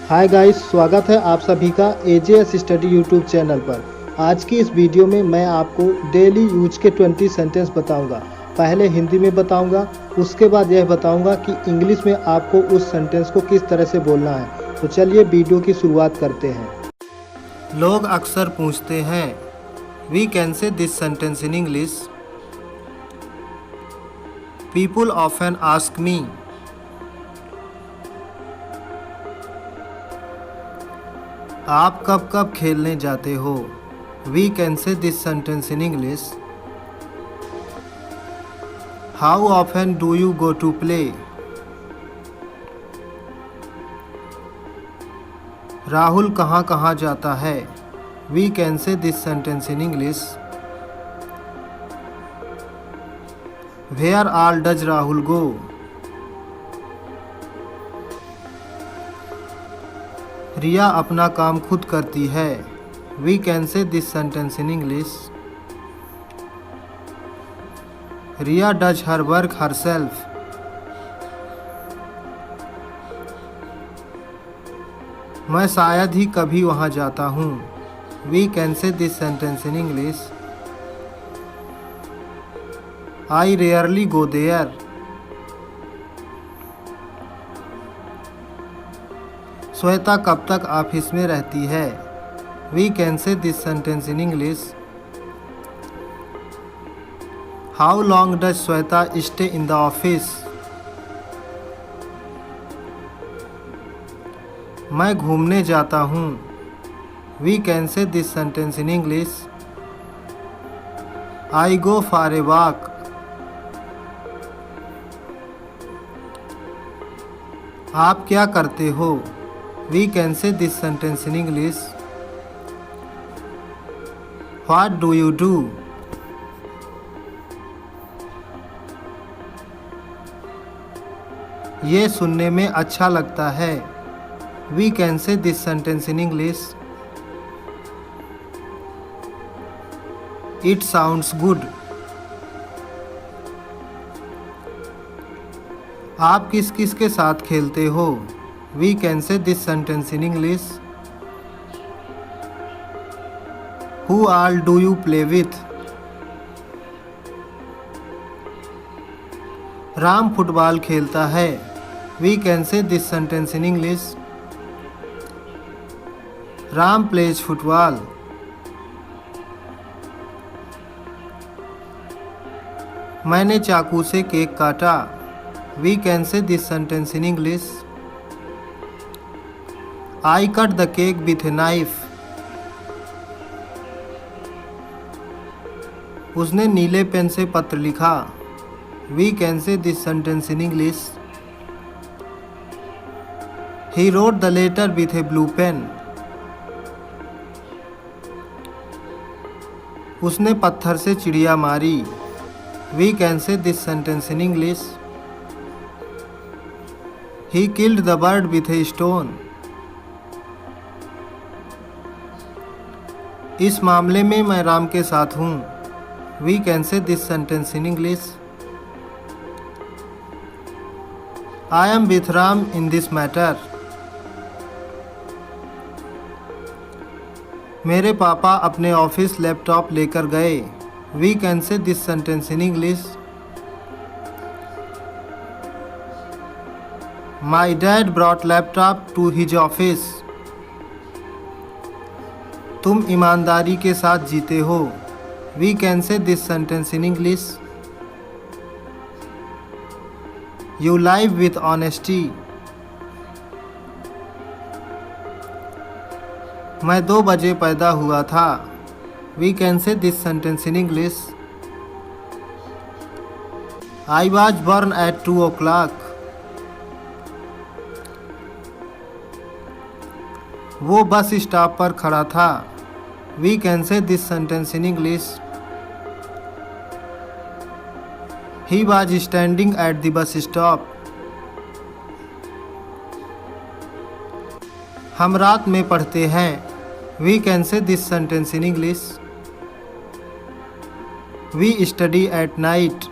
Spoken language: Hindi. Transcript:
हाय गाइस, स्वागत है आप सभी का एजेएस स्टडी यूट्यूब चैनल पर। आज की इस वीडियो में मैं आपको डेली यूज के 20 सेंटेंस बताऊंगा। पहले हिंदी में बताऊंगा, उसके बाद यह बताऊंगा कि इंग्लिश में आपको उस सेंटेंस को किस तरह से बोलना है। तो चलिए वीडियो की शुरुआत करते हैं। लोग अक्सर पूछते हैं, we can say this sentence in English. People often ask me, आप कब कब खेलने जाते हो। We can say this sentence in English. How often do you go to play. Rahul कहाँ कहाँ जाता है। We can say this sentence in English. Where all does Rahul go. Riya अपना काम खुद करती है। We can say this sentence in English. Riya does her work herself. मैं शायद ही कभी वहाँ जाता हूँ। We can say this sentence in English. I rarely go there. Shweta कब तक ऑफिस में रहती है। We can say this sentence in English. How long does Shweta stay in the office. मैं घूमने जाता हूँ। We can say this sentence in English. I go for a walk. आप क्या करते हो। We can say this sentence in English. What do you do. ये सुनने में अच्छा लगता है। We can say this sentence in English. It sounds good. आप किस किस के साथ खेलते हो। We can say this sentence in English. Who all do you play with. Ram football खेलता है। We can say this sentence in English. Ram plays football. मैंने चाकू से केक काटा। We can say this sentence in English. I cut the cake with a knife. उसने नीले पेन से पत्र लिखा। We can say this sentence in English. He wrote the letter with a blue pen. उसने पत्थर से चिड़िया मारी। We can say this sentence in English. He killed the bird with a stone. इस मामले में मैं राम के साथ हूँ। We can say this sentence in English. I am with Ram in this matter. मेरे पापा अपने ऑफिस लैपटॉप लेकर गए। We can say this sentence in English. My dad brought laptop to his office. तुम ईमानदारी के साथ जीते हो। We can say this sentence in English. You live with honesty. मैं 2 बजे पैदा हुआ था। We can say this sentence in English. I was born at 2 o'clock। वो बस स्टॉप पर खड़ा था। We can say this sentence in English. He was standing at the bus stop. हम रात में पढ़ते हैं। We can say this sentence in English. We study at night.